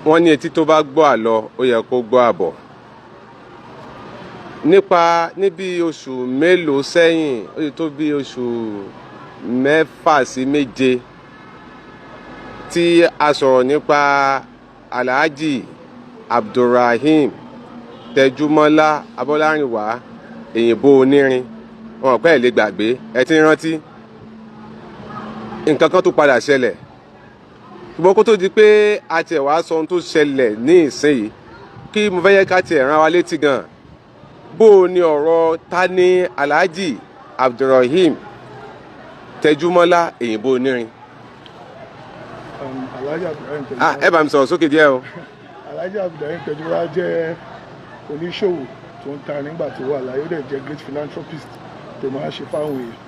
wọ́n ní etí tó bá gbọ́ àlọ ó yẹ kó gbọ́ àbọ̀. Níbi oṣù mélòó sẹ́yìn ó ti tó bí oṣù 6 sí 7 tí a sọ̀rọ̀ nípa Alhaji Abdulrahim Tejumola Oyinbo Onirin. Wọn pẹ́ lè gbàgbé, ẹ ti rántí nǹkan kan tó padà ṣẹlẹ̀. Ṣùgbọ́n kó tó di pé a tiẹ̀ wá sọ ohun tó ṣẹlẹ̀ ní ìsinyìí, kí mo fẹ́ yẹ ká tiẹ̀ rán wa létí gan. Bó o ní ọ̀rọ̀ ta ní Alhaji Abdulrahim Tejumola Oyinbo Onirin? Alhaji Abdulrahim Tejumola. Ẹ bá mi sọ̀rọ̀ sókè díẹ̀ o. Alhaji Abdulrahim Tejumola jẹ́ oníṣòwò tó ń ta nígbà tó wà láyé. Ó dẹ̀ jẹ́ great philanthropist tó máa ń ṣe fáwọn èèyàn.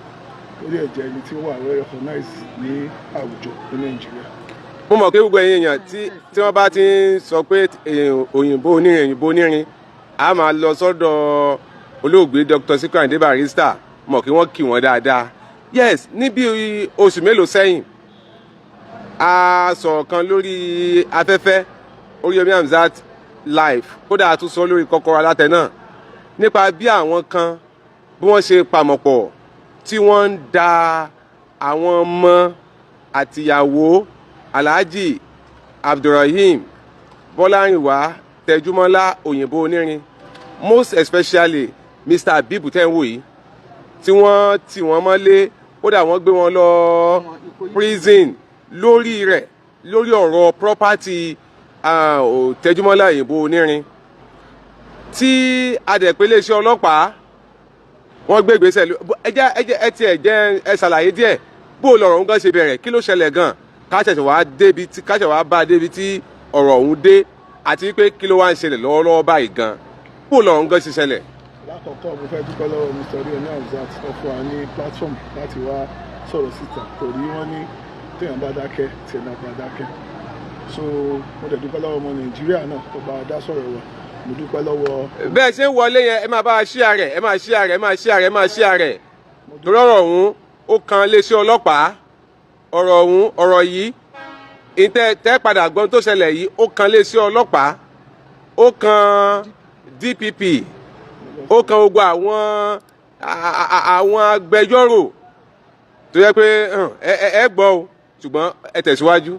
Ó dẹ̀ jẹ́ ẹni tí ó wà well recognized ní àwùjọ ní Nàìjíríà. Mo mọ̀ pé gbogbo èèyàn tí wọ́n bá ti ń sọ pé Oyinbo Onirin a máa lọ sọ́dọ̀ olóògbé Dr. Sikiru Ayinde Barrister, mọ̀ kí wọ́n kí wọ́n dáadáa. Yes, níbi oṣù mélòó sẹ́yìn a sọ̀rọ̀ kan lórí afẹ́fẹ́ Oriyomi Hamzat live, kódà a tún sọ lórí Kọ́kọ́rọ́ Alátẹ náà nípa bí àwọn kan bí wọ́n ṣe pàmọ̀pọ̀ tí wọ́n ń da àwọn ọmọ àtìyàwó Alhaji Abdulrahim Tejumola Oyinbo Onirin, most especially Mr. Abibu tẹ́wọ̀ yìí, tí wọ́n tì wọ́n mọ́lé, kódà wọ́n gbé wọn lọ prison lórí ọ̀rọ̀ property Tejumola Oyinbo Onirin, tí adẹ̀pẹ́lẹ́ iṣẹ́ ọlọ́pàá wọ́n gbé ìgbésẹ̀. Ẹ ṣàlàyé díẹ̀ bó lọ̀rọ̀ ń gan ṣe bẹ̀rẹ̀, kí ló ṣẹlẹ̀ gan, káṣẹ̀ṣẹ̀ wá bá débi tí ọ̀rọ̀ ọ̀hún dé, àti pé kí ló wá ń ṣẹlẹ̀ lọ́wọ́lọ́wọ́ báyìí gan, bó lọ̀rọ̀ ń gan ṣe ṣẹlẹ̀. Lákọ̀ọ́kọ́ mo fẹ́ dúpẹ́ lọ́wọ́ Mr. Oriyomi Hamzat tó fún wa ní platform láti wá sọ̀rọ̀ síta, torí wọ́n ní téèyàn bá dákẹ́ tiẹ̀ náà bá dákẹ́. So mo dẹ̀ dúpẹ́ lọ́wọ́ ọmọ Nàìjíríà náà tó bá dá sọ̀rọ̀ wa. Mo dúpẹ́ lọ́wọ́. Bẹ́ẹ̀ ṣe ń wọlé yẹn ẹ máa bá a share rẹ̀, ẹ máa share rẹ̀, ẹ máa share rẹ̀, ẹ máa share rẹ̀. Torí ọ̀rọ̀ ọ̀hún ó kan iléeṣẹ́ ọlọ́pàá, ọ̀rọ̀ yìí tẹ́ padà gbọ́n tó ṣẹlẹ̀ yìí ó kan iléeṣẹ́ ọlọ́pàá, ó kan DPP, ó kan gbogbo àwọn agbẹjọ́rò tó yẹ pé ẹ gbọ́ o, ṣùgbọ́n ẹ tẹ̀síwájú.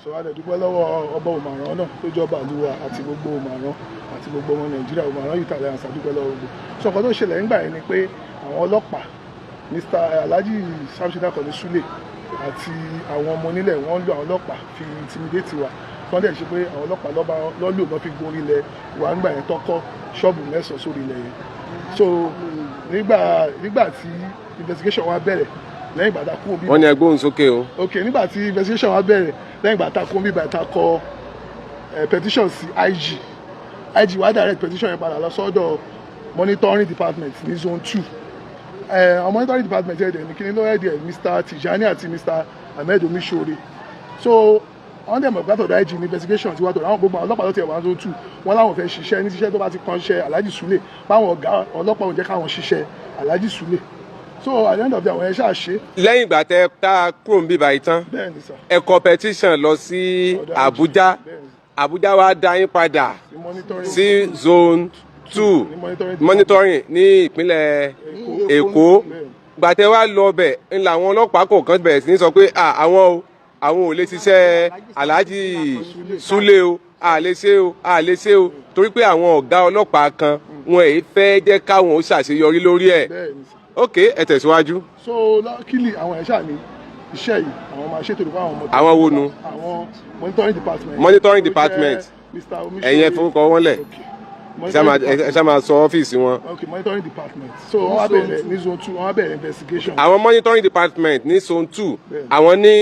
So a lè dúpẹ́ lọ́wọ́ ọba Òmàrán náà tó jọba àlùwà àti gbogbo Òmàrán àti gbogbo ọmọ Nàìjíríà. Òmàrán yìí tàlẹ́ àṣà dúpẹ́ lọ́wọ́ gbogbo. So ọ̀kan tó ṣẹlẹ̀ nígbà yẹn ni pé àwọn ọlọ́pàá Mr. Alhaji Samson Akànnì Sule àti àwọn ọmọ onílẹ̀ wọ́n lo àwọn ọlọ́pàá fi intimidate wa. Wọ́n dẹ̀ ṣe pé àwọn ọlọ́pàá lọ́lò lọ́ fi gorí ilẹ̀ wa nígbà yẹn tọ́kọ́ ṣọ́ọ̀bù 9 sórí ilẹ̀ yẹn. So nígbà tí investigation wa bẹ̀rẹ̀ lẹ́yìn ìgbà tá a kú omi. Wọ́n ní ẹ gbóhùn sókè o. Ok, nígbà tí investigation wa bẹ̀rẹ̀ lẹ́yìn ìgbà tá a kú omi ìgbà tá a kọ petition sí IG wa direct petition yẹn padà lọ sọ́dọ̀ monitoring department ní zone 2. Our monitoring department yẹn dẹ̀ ní kíni lọ́wọ́ ẹ̀dẹ̀ Mr. Tijani àti Mr. Ahmed Omisore. So wọ́n dẹ̀ mọ̀ gbàtọ̀dọ̀ IG ní investigation tí wọ́n tọ̀dọ̀ àwọn gbogbo àwọn ọlọ́pàá tó tiẹ̀ wá zone 2 wọ́n láwọn fẹ́ ṣiṣẹ́ ní ṣiṣẹ́ tó bá ti kàn ṣe Alhaji Sule báwọn ọ̀gá ọlọ́pàá ò jẹ́ káwọn ṣiṣẹ́ Alhaji Sule. So at the end of the day àwọn yẹn ṣáà ṣe. Lẹ́yìn ìgbà tẹ́ tá kúrò ń bíbá ìtàn ẹ kọ petition lọ sí Abuja wá dá yín padà sí zone 2 monitoring ní ìpínlẹ̀ Èkó. Gbàtẹ́ wá lọ bẹ̀ ń làwọn ọlọ́pàá kọ̀ọ̀kan bẹ̀rẹ̀ sí ní sọ pé àwọn ò lè ṣiṣẹ́ Alhaji Sule o, a lè ṣe o torí pé àwọn ọ̀gá ọlọ́pàá kan wọn èyí fẹ́ jẹ́ káwọn ó ṣàṣeyọrí lórí ẹ̀. Ok, ẹ tẹ̀síwájú. So luckily àwọn ẹ̀ṣà ní iṣẹ́ yìí àwọn máa ṣètò ìdúpọ̀ àwọn ọmọ. Àwọn wo nu? Àwọn monitoring department. Monitoring department. Ẹ̀yin ẹ forúkọ wọn lẹ̀. Ẹ ṣá máa sọ ọ́fíìsì wọn. Ok, monitoring department. So wọ́n wá bẹ̀rẹ̀ ní zone 2 wọ́n wá bẹ̀rẹ̀ investigation. Àwọn monitoring department ní zone 2 àwọn ní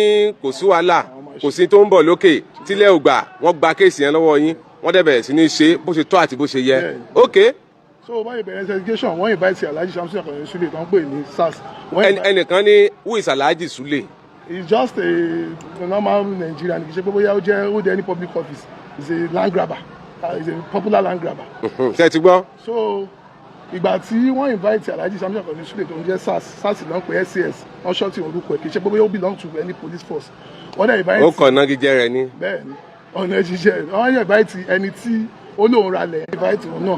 kò sí wàhálà kò sí tó ń bọ̀ lókè tílẹ̀ ògbà wọ́n gba kéèsì yẹn lọ́wọ́ yín wọ́n dẹ̀ bẹ̀rẹ̀ sí ní ṣe bó ṣe tọ́ àti bó ṣe yẹ. Ok. So wọ́n yìí bẹ̀rẹ̀ investigation wọ́n invite Alhaji Samson Akànnì Sule tó ń pè ní SARS. Ẹnìkan ní who is Alhaji Sule? He's just a normal Nigerian. Kì í ṣe pé bóyá ó jẹ́ any public office. He's a land grabber. He's a popular land grabber. Ṣé ti gbọ́? So ìgbà tí wọ́n invite Alhaji Samson Akànnì Sule tó ń jẹ́ SARS ló ń pè SAS wọ́n ṣọ́ọ̀tì orúkọ ẹ̀ kì í ṣe pé ó belong to any police force wọ́n dẹ̀ invite. ó kàn náà jíjẹ́ rẹ̀ ni. bẹ́ẹ̀ni ọ̀nà jíjẹ́ wọ́n dẹ̀ invite ẹni tí ó lóun ralẹ̀ invite òun náà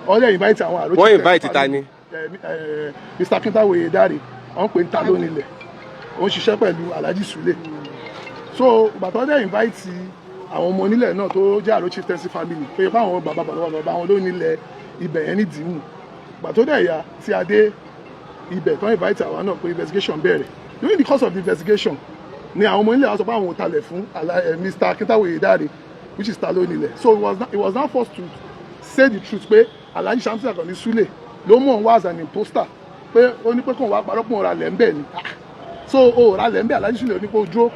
wọ́n dẹ̀ invite àwọn àròjì. wọ́n invite ta ni. Mr. Akintawe Oyedare wọ́n pè ń ta lónìlẹ̀ ó ń ṣiṣẹ́ pẹ̀lú Alhaji Sule so ìgbà tó dẹ̀ invite àwọn ọmọ onílẹ̀ náà tó jẹ́ àròjì tẹ́sí family pé fáwọn bàbá wọn ló nílẹ̀ ibẹ̀ yẹn ní dìímù gbà tó dẹ̀ yá tí a dé ibẹ̀ tó invite àwa náà pé investigation bẹ̀rẹ̀ during the course of the investigation ni àwọn ọmọ ilé wa sọ pé àwọn ò talẹ̀ fún Mr. Akintawe Oyedare which is ta lónìlẹ̀ so it was now forced to say the truth pé Alhaji Samson Akànnì Sule ló mọ̀ ń wá as an imposter pé ó ní pé kóun wá parọ́ pé òun ra lẹ̀ ń bẹ̀ ni so ó ra lẹ̀ ń bẹ̀ Alhaji Sule ó ní kó dúró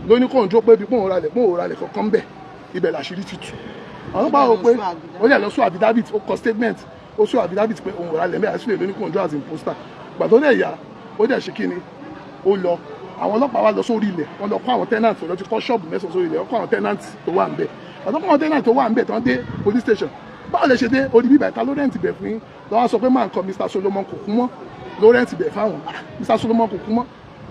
ló ní kóun dúró pé bí òun ra lẹ̀ kankan ń bẹ̀ ibẹ̀ làṣírí ti tú àwọn ọlọ́pàá wò pé ó yẹ lọ sún affidavit ó kọ statement ó sún affidavit pé òun ra lẹ̀ ń bẹ̀ Alhaji Sule ló ní kóun dúró as imposter gbà tó dẹ̀ yá ó dẹ̀ ṣe kí ni ó lọ àwọn ọlọ́pàá wa lọ sórí ilẹ̀ wọ́n lọ kó àwọn tenant tó lọ ti kọ́ ṣọ́ọ̀bù mẹ́sàn-án sórí ilẹ̀ wọ́n kó àwọn tenant tó wà ń bẹ̀ ọ̀dọ́ kó àwọn tenant tó wà ń bẹ̀ tán dé police station báwo lè ṣe dé orí bíbá ìta ló rẹ́ǹtì bẹ̀ fún yín lọ́wọ́ sọ pé máa ń kọ Mr. Solomon kò kú mọ́ ló rẹ́ǹtì bẹ̀ fáwọn Mr. Solomon kò kú mọ́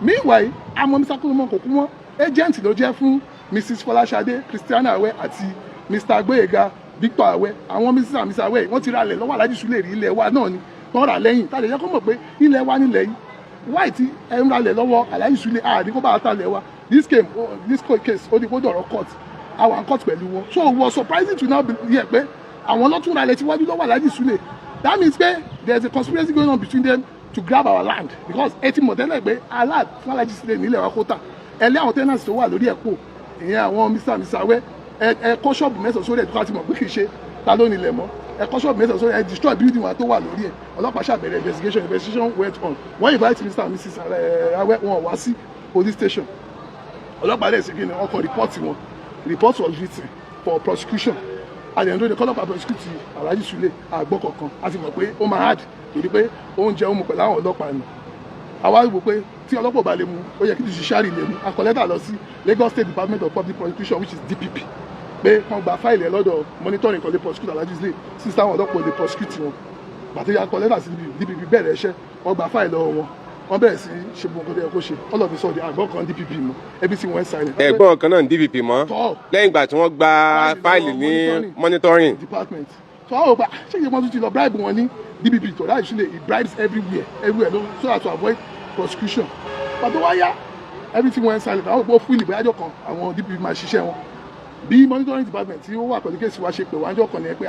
meanwhile àmọ́ Mr. Solomon kò kú mọ́ agent ló jẹ́ fún Mrs. Fọláṣadé Christiana Awẹ́ àti Mr. Agbóyèga Victor Awẹ́ àwọn Mrs. and Mr. Awẹ́ wọ́n ti ra ilẹ̀ lọ́wọ́ Alhaji Sule rí ilẹ̀ wa náà ni wọ́n rà lẹ́yìn tá lè yẹ kó mọ̀ pé ilẹ̀ wa nílẹ̀ yìí wáì tí ẹ ń ra ilẹ̀ lọ́wọ́ Alhaji Sule àdí kó bá a ta ilẹ̀ wa this case ó di kó dọ̀rọ̀ court àwọn court pẹ̀lú wọn so it was surprising to now hear pé àwọn lọ́tún ra ilẹ̀ tí wájú lọ́wọ́ Alhaji Sule that means pé there is a conspiracy going on between them to grab our land because etí mọ̀tẹ́lẹ̀ pé alad fún Alhaji Sule nílẹ̀ wa kó tà ẹlẹ́ àwọn tenants tó wà lórí ẹ̀pọ̀ ìyẹn àwọn Mr. Awẹ́ ẹ kọ́ ṣọ́ọ̀bù mẹ́sàn-án sórí ẹ̀ tó ká ti mọ̀ pé kì í ṣe ta ló nílẹ̀ mọ́ ẹ kọ́ ṣọ́ọ̀bù mẹ́sàn-án sórí ẹ̀ destroy building wa tó wà lórí ẹ̀ ọlọ́pàá ṣàbẹ̀rẹ̀ investigation went on wọ́n invite Mr. and Mrs. Awẹ́ wọn wá sí police station ọlọ́pàá lẹ̀ sí kí ni wọ́n kọ report was written for prosecution àdéhùn ní kọ́lọ́pàá prosecute Alhaji Sule àgbọ̀ kọ̀ọ̀kan a ti mọ̀ pé ó máa hard torí pé oúnjẹ ó mu pẹ̀lú àwọn ọlọ́pàá ni àwa wò pé tí ọlọ́pàá bá lè mu ó yẹ kí judiciary lè mu akọ̀lẹ́tà lọ sí Lagos State Department of Public Prosecution which is DPP pé wọ́n gba fáìlì ẹ̀ lọ́dọ̀ monitoring kan lè prosecute Alhaji Sule sísá àwọn ọlọ́pàá lè prosecute wọn gbàtí akọ̀lẹ́tà sí DPP bẹ̀rẹ̀ ẹ̀ṣẹ́ wọ́n gba fáìlì lọ́wọ́ wọn wọ́n bẹ̀rẹ̀ sí ṣe gbogbo nǹkan tó yẹ kó ṣe all of a sudden àgbọ̀n kan DPP mọ́ everything went silent. ẹ̀gbọ́n kan náà ní DPP mọ́ lẹ́yìn ìgbà tí wọ́n gba fáìlì ní monitoring department so àwọn òpá ṣé ìjọba tún ti lọ bribe wọn ní DPP tó Alhaji Sule he bribes everywhere so as to avoid prosecution pàtó wáyà everything went silent àwọn òpó fún ìlìbẹ̀yàjọ kan àwọn DPP máa ṣiṣẹ́ wọn bí monitoring department tí ó wà pẹ̀lú kéèsì wa ṣe pè wájọ kan ní ẹ pé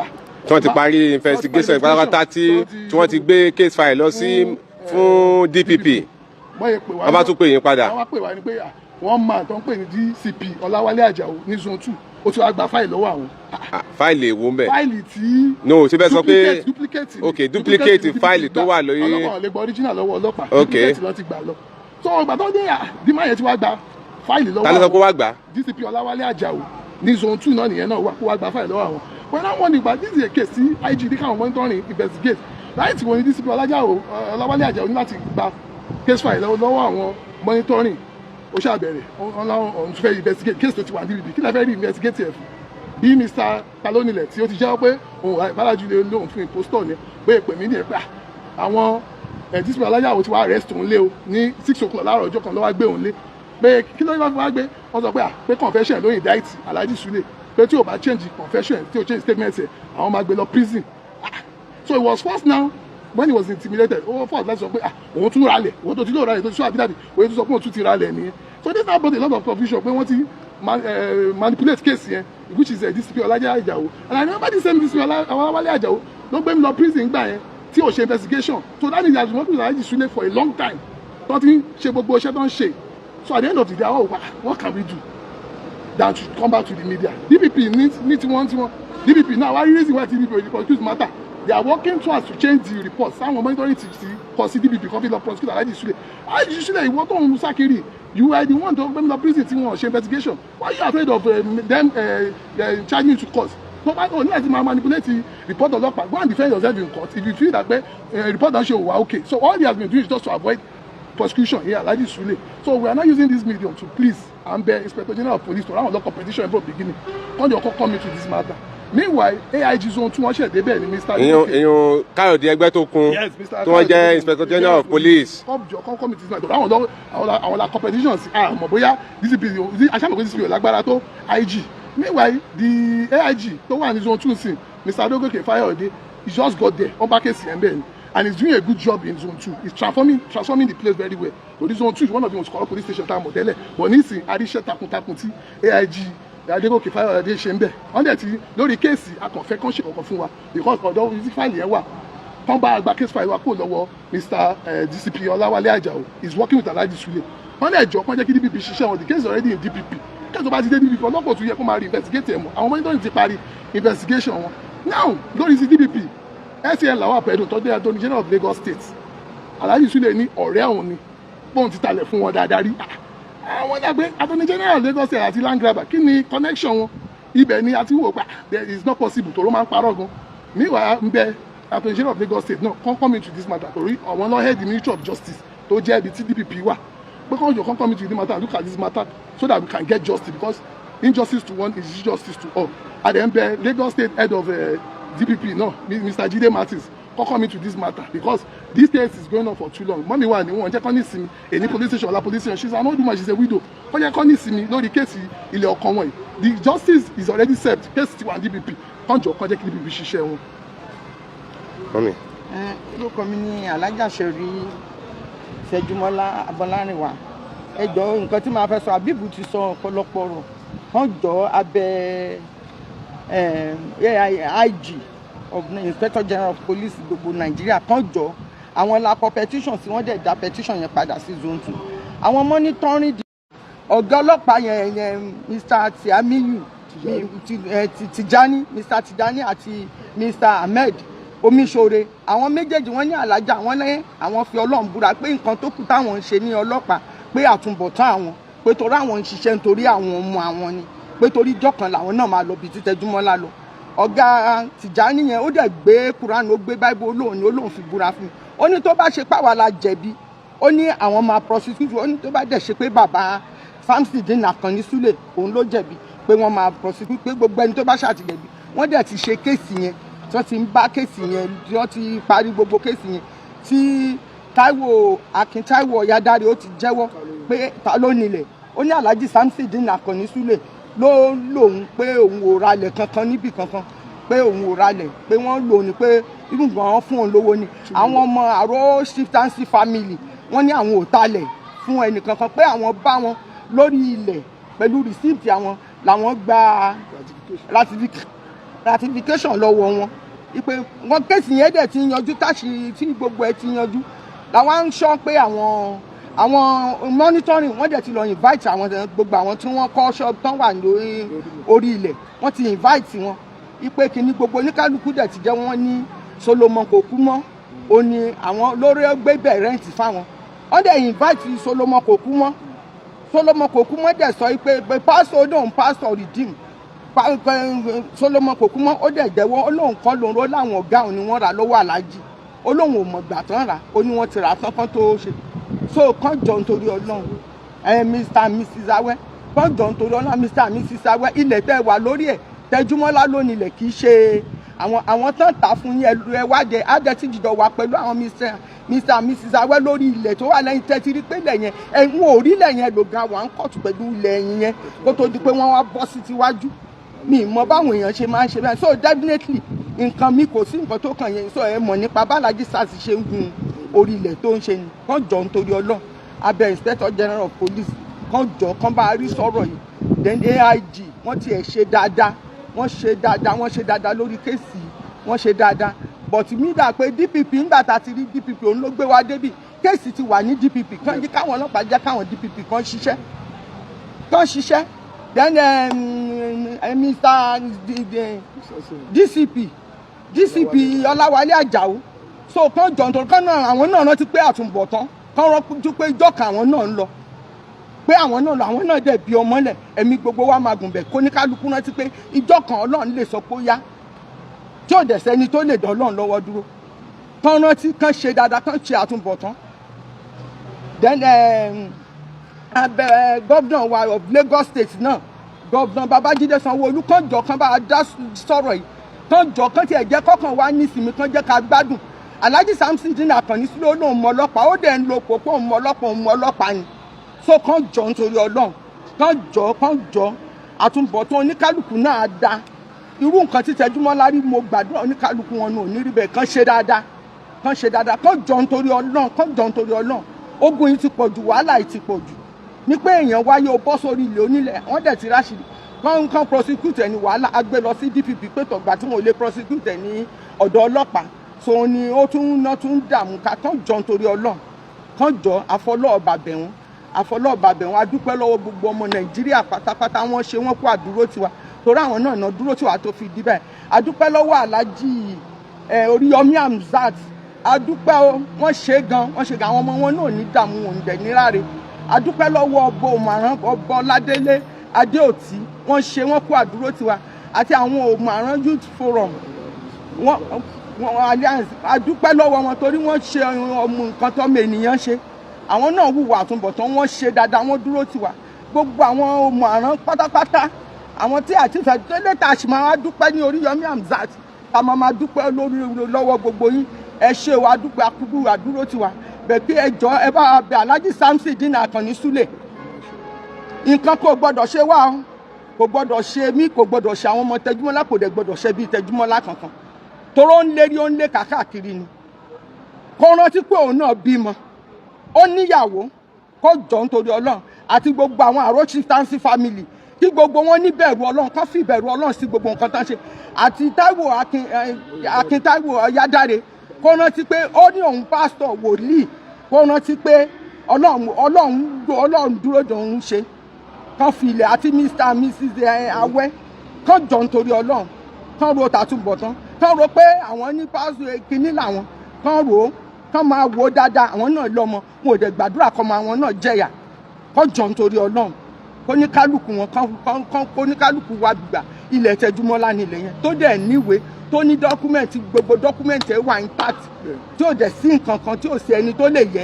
tí wọ́n ti parí investigation pátápátá tí wọ́n ti gbé case file lọ sí fún DPP wọ́n bá tún pè yín padà. wọ́n wá pè wá ní pé wọ́n máa tó ń pè ní DCP Ọláwálé Àjàó ní zone 2 ó ti wá gba fáìlì lọ́wọ́ àwọn. fáìlì èwo ń bẹ̀. fáìlì tí. no ṣe fẹ́ sọ pé duplicate ok duplicate fáìlì tó wà lórí. ọlọ́pàá lè gba original lọ́wọ́ ọlọ́pàá. ok duplicate ló ti gbà lọ. so ìgbà tó dé dima yẹn ti wá gba fáìlì lọ́wọ́ àwọn. ta ló sọ pé wá gbà. DCP Ọláwálé Àjàó ní zone 2 náà nìyẹn náà wá kó wá gba fáìlì lọ́wọ́ àwọn. when I wọ́n ní ìgbà this is a case tí IG ní káwọn monitoring investigate láì tí wọ́n ní DCP Ọláwálé Àjàó ní láti gba case file lọ́wọ́ àwọn monitoring ó ṣàbẹ̀rẹ̀ ọ̀hún tó fẹ́ investigate case tó ti wà ní ibi kí lè fẹ́ rí investigate ẹ̀ fún bí Mr. Talonilẹ̀ tí ó ti jẹ́wọ́ pé òun Bálájú lè lóun fún impostor ni pé èpè mí ní ẹ̀pẹ́ àwọn DCP Ọlájàwó ti wá arrest òun lé o ní 6 o'clock láàárọ̀ ọjọ́ kan ló wá gbé òun lé pé kí ló bá fi wá gbé wọ́n sọ pé confession ló indict Alhaji Sule pé tí o bá change confession tí o change statement ẹ̀ àwọn máa gbé lọ prison so it was forced now when he was intimidated ó fọ́ọ̀tù láti sọ pé òun tún ra lẹ̀ òun tó ti lóò ra lẹ̀ tó ti sọ àbídàbí òun tún sọ pé òun tún ti ra lẹ̀ nìyẹn so this now brought a lot of confusion pé wọ́n ti manipulate case yẹn which is DCP Ọláwálé Àjàó and I remember the same DCP Ọláwálé Àjàó ló gbé mi lọ prison gbà yẹn tí ò ṣe investigation so that means he has been working with Alhaji Sule for a long time tó ti ń ṣe gbogbo iṣẹ́ tó ń ṣe so at the end of the day what can we do than to come back to the media DPP ní tiwọn DPP now why reason why DPP prosecute matter they are working towards to change the report sáwọn monitoring ti kọ sí DPP kan fi lọ prosecute Alhaji Sule Alhaji Sule ìwọ tó ń sákiri you are the one tó gbé mi lọ prison tí wọn ṣe investigation why you afraid of them charging you to court no matter ní láti máa manipulate the report ọlọ́pàá go and defend yourself in court if you feel that report don show wa okay so all they have been doing is just to avoid prosecution here Alhaji Sule so we are not using this medium to please and beg Inspector General of Police to run a lot of petition from the beginning come your come into this matter meanwhile AIG zone 2 wọ́n ṣẹ̀ débẹ̀ ní Mr. ìyún Káyọ̀dé ẹgbẹ́ tó kún tí wọ́n jẹ́ Inspector General of Police. committee náà àwọn la competition sí àmọ́ bóyá DCP aṣáàmọ̀ pé DCP ò lágbára tó IG. Meanwhile the AIG tó wà ní zone 2 sí Mr. Adogoke Fayode, he just got there on back CMB and he's doing a good job in zone 2. He's transforming the place very well. So this zone 2 is one of the most corrupt police stations time model. But nísìn àríṣẹ́ takuntakun tí AIG Adogoke Fayode ṣe ń bẹ̀ wọ́n dẹ̀ ti lórí kéèsì akànfẹ́ kan ṣe kankan fún wa because ọ̀dọ́ ìdí fáìlì yẹn wà wọ́n bá gba case file wa kó lọ́wọ́ Mr. DCP Ọláwálé Àjàó is working with Alhaji Sule wọ́n dẹ̀ jọ kán jẹ́ kí DPP ṣiṣẹ́ wọn the case is already in DPP kẹ́sọ̀ bá ti dé DPP ọlọ́pàá tún yẹ kó máa rí investigate ẹ̀ mọ́ àwọn monitoring ti parí investigation wọn now lórí ti DPP SAN làwọn àpẹẹrẹ tó dé Attorney General of Lagos State Alhaji Sule ní ọ̀rẹ́ àwọn ni bóun ti talẹ̀ fún wọn dáadáa rí àwọn dàgbé Attorney General of Lagos State àti land grabber kí ni connection wọn ibẹ̀ ni àti wò pa there is not possible tó ló máa ń parọ́ gan meanwhile ń bẹ Attorney General of Lagos State náà come into this matter torí àwọn náà head the Ministry of Justice tó jẹ́ ibi tí DPP wà pé kàn jọ come into this matter and look at this matter so that we can get justice because injustice to one is injustice to all and then bẹ Lagos State head of DPP náà Mr. Jide Martins come into this matter because this case is going on for too long mọ́mí wà ní wọn jẹ́ kán ní ìsinmi èní police station ọ̀la police station she's an old woman she's a widow wọ́n jẹ́ kán ní ìsinmi lórí kéèsì ilé ọkàn wọn yìí the justice is already served case ti wà ní DPP kán jọ kán jẹ́ kí DPP ṣiṣẹ́ wọn. mọ́mí. orúkọ mi ní Alájà Ṣẹ̀rí Tejumola Abọ́lárìnwá ẹ jọ̀ọ́ nǹkan tí màá fẹ́ sọ Àbíbù ti sọ ọ̀pọ̀lọpọ̀ ọ̀rọ̀ kán jọ abẹ́ IG of Inspector General of Police gbogbo Nàìjíríà kán jọ àwọn lakọ petition tí wọ́n dẹ̀ dá petition yẹn padà sí zone 2 àwọn monitoring ọ̀gá ọlọ́pàá yẹn Mr. Tiamiyu Tijani Mr. Tijani àti Mr. Ahmed Omiṣore àwọn méjèèjì wọ́n ní Alájà wọ́n lẹ́yìn àwọn fi Ọlọ́run búra pé nǹkan tó kù táwọn ń ṣe ní ọlọ́pàá pé àtúbọ̀tán àwọn pé torí àwọn ń ṣiṣẹ́ nítorí àwọn ọmọ àwọn ni pé torí ìjọ kan làwọn náà máa lọ bí Tẹjúmọ́lá lọ ọ̀gá Tìjání yẹn ó dẹ̀ gbé Kúránì ó gbé Báíbù olóhùn fi búra fún mi ó ní tó bá ṣe pàwọ́ la jẹ̀bi ó ní àwọn máa prosecute ó ní tó bá dẹ̀ ṣe pé bàbá Samson Àkànní Súlè òun ló jẹ̀bi pé wọ́n máa prosecute pé gbogbo ẹni tó bá ṣàtìlẹ́bi wọ́n dẹ̀ ti ṣe kéèsì yẹn tí wọ́n ti ń bá kéèsì yẹn tí wọ́n ti parí gbogbo kéèsì yẹn tí Akin Táíwò Ọ̀yádáre ó ti jẹ́wọ́ pé ta ló nílẹ̀ ó ní Alhaji Samson Àkànní Súlè ló lòun pé òun ò ralẹ̀ kankan níbì kankan pé òun ò ralẹ̀ pé wọ́n lò ní pé irúgbọ̀n wọn fún òun lówó ni àwọn ọmọ Àró Shiftancy family wọ́n ní àwọn ò talẹ̀ fún ẹnì kankan pé àwọn bá wọn lórí ilẹ̀ pẹ̀lú rìsíìtì àwọn làwọn gba ratification lọ́wọ́ wọn ipe wọn kéèsì yẹn dẹ̀ ti yanjú táṣì tí gbogbo ẹ̀ ti yanjú làwọn ń sọ pé àwọn monitoring wọ́n dẹ̀ ti lọ invite àwọn gbogbo àwọn tí wọ́n kọ́ shop tán wà lórí orí ilẹ̀ wọ́n ti invite wọn ipe kìíní gbogbo oníkálukú dẹ̀ ti jẹ́ wọ́n ní Solomon kò kú mọ́ ó ní àwọn lórí gbé rẹ́ǹtì fáwọn wọ́n dẹ̀ invite Solomon kò kú mọ́ dẹ̀ sọ pé pastor náà pastor redeem Solomon kò kú mọ́ ó dẹ̀ jẹ́wọ́ ó lóun kọ́ lòun ó láwọn ọ̀gá òun ni wọ́n rà lọ́wọ́ Aláàjì ó lóun ò mọ̀ gbà tán rà ó ní wọ́n ti rà tán kán tó ṣe so kán jọ nítorí Ọlọ́run Mr. and Mrs. Awẹ́ kán jọ nítorí Ọlọ́run Mr. and Mrs. Awẹ́ ilẹ̀ tẹ́ wà lórí ẹ̀ Tẹjúmọ́lá ló nílẹ̀ kì í ṣe àwọn tán tà fún yín ẹ wádẹ adẹ́tí jìjọ wà pẹ̀lú àwọn Mr. and Mrs. Awẹ́ lórí ilẹ̀ tó wà lẹ́yìn tẹ́tí rí pé ilẹ̀ yẹn ẹ̀hún orílẹ̀ yẹn lògùn àwọn à ń kọ̀tù pẹ̀lú ilẹ̀ ẹ̀yìn yẹn kó tó di pé wọ́n wá bọ́ sí tiwájú mi mọ báwọn èèyàn ṣe máa ń ṣe bẹ́ẹ̀ so definitely nǹkan mi kò sí nǹkan tó kàn yẹn so ẹ mọ̀ nípa bálájí sars ṣe ń gun orí ilẹ̀ tó ń ṣe ni kán jọ nítorí Ọlọ́run abẹ́ Inspector General of Police kán jọ kán bá rí sọ̀rọ̀ yìí then AIG wọ́n tiẹ̀ ṣe dáadáa wọ́n ṣe dáadáa lórí kéèsì wọ́n ṣe dáadáa but mi dà pé DPP ńgbà tá a ti rí DPP òun ló gbé wa débi kéèsì ti wà ní DPP kán jí káwọn ọlọ́pàá jẹ́ káwọn DPP kán ṣiṣẹ́ then Mr. DCP Ọláwálé Àjàó so kán jọ nítorí kán náà àwọn náà rántí pé àtúbọ̀tán kán rántí pé ìjọ́ka àwọn náà ń lọ pé àwọn náà dẹ̀ bí ọmọlẹ̀ ẹ̀mí gbogbo wa máa gùn bẹ̀ kó ní kálukú rántí pé ìjọ́ kan Ọlọ́run lè sọ pé ó yá tí ò dẹ̀ sẹ́ni tó lè dán Ọlọ́run lọ́wọ́ dúró kán rántí kán ṣe dáadáa kán ṣe àtúbọ̀tán then gómìnà wa of Lagos State náà gọ́vnà Babájídé Sanwó-Olú kàn jọ kàn bá dá sọ̀rọ̀ yìí kàn jọ kàn tiẹ̀ jẹ́ kọ́kàn wá nísìmí kàn jẹ́ ká gbádùn Alhaji Samson Dina Àkànní sílẹ̀ ó lóun mọ ọlọ́pàá ó dẹ̀ ń lo pòpò òun mọ ọlọ́pàá ni so kàn jọ nítorí Ọlọ́run kàn jọ àtúbọ̀tán oníkálukú náà dá irú nǹkan tí Tẹjúmọ́lá rí mo gbàdúrà oníkálukú wọn ò ní rí bẹ́ẹ̀ kàn ṣe dáadáa kàn jọ nítorí Ọlọ́run ogun yìí ti pọ̀ jù wàhálà yìí ti pọ̀ jù ní pé èèyàn wáyé o bọ́ sórí ilé onílẹ̀ wọ́n dẹ̀ ti ráṣìí kàn prosecute ẹ̀ ní wàhálà a gbé lọ sí DPP pé tọ̀gbà tí wọ́n lè prosecute ẹ̀ ní ọ̀dọ̀ ọlọ́pàá so ni ó tún dààmú ká kàn jọ nítorí Ọlọ́run kàn jọ àfọlọ́ọ̀bà bẹ̀ wọ́n a dúpẹ́ lọ́wọ́ gbogbo ọmọ Nàìjíríà pátápátá wọ́n ṣe wọ́n kó àdúró tiwa torí àwọn náà dúró tiwa tó fi di bẹ́ẹ̀ a dúpẹ́ lọ́wọ́ Alhaji Oriyomi Hamzat adúpẹ́ o wọ́n ṣe gan àwọn ọmọ wọn náà ní dààmú wọn dẹ̀ ní ráre adúpẹ́ lọ́wọ́ ọbọ òmàrán ọbọ Ládélé Adéòtí wọ́n ṣe wọ́n kó àdúró tiwa àti àwọn òmàrán youth forum wọ́n alliance adúpẹ́ lọ́wọ́ wọn torí wọ́n ṣe ọmọ nǹkan tọ́mọ ènìyàn ṣe àwọn náà hùwà àtúbọ̀tán wọ́n ṣe dáadáa wọ́n dúró tiwa gbogbo àwọn òmàrán pátápátá àwọn tí àtìfẹ́ tó lè ta àṣìmọ́ àwọn adúpẹ́ ní Oriyomi Hamzat ká máa dúpẹ́ lọ́wọ́ gbogbo yín ẹ ṣe wa dúpẹ́ akúdú àdúró tiwa bẹ́ẹ̀ pé ẹ jọ ẹ bá bẹ Alhaji Samson Dina Àkànní súlẹ̀ nǹkan kò gbọ́dọ̀ ṣe wá kò gbọ́dọ̀ ṣe mí kò gbọ́dọ̀ ṣe àwọn ọmọ Tẹjúmọ́lá kò dẹ̀ gbọ́dọ̀ ṣe bíi Tẹjúmọ́lá kankan toró ń lérí ó ń lé káàkiri ni kó rántí pé òun náà bímọ ó níyàwó kó jọ nítorí Ọlọ́run àti gbogbo àwọn àrò chieftaincy family kí gbogbo wọn ní bẹ̀rù Ọlọ́run kó fi bẹ̀rù Ọlọ́run sí gbogbo nǹkan tán ṣe àti Akin Táíwò Ọ̀yádáre kó rántí pé ó ní òun pásítọ̀ wòlíì kó rántí pé Ọlọ́run dúró jọ òun ṣe kán fi ilẹ̀ àti Mr and Mrs Awẹ́ kán jọ nítorí Ọlọ́run kán ro tàtúbọ̀tán kán ro pé àwọn ní pásítọ̀ kínní làwọn kán ro kán máa wò dáadáa àwọn náà lọ́mọ wọn ò dẹ̀ gbàdúrà kọ́mọ àwọn náà jẹ̀yà kán jọ nítorí Ọlọ́run kóníkálùkù wọn kóníkálùkù wá gbà ilẹ̀ Tẹjúmọ́lá nílẹ̀ yẹn tó dẹ̀ níwèé tó ní dọ́kúmẹ̀ntì gbogbo dọ́kúmẹ̀ntì ẹ̀ wà intact tí ò dẹ̀ sí nǹkan kan tí ò sí ẹni tó lè yẹ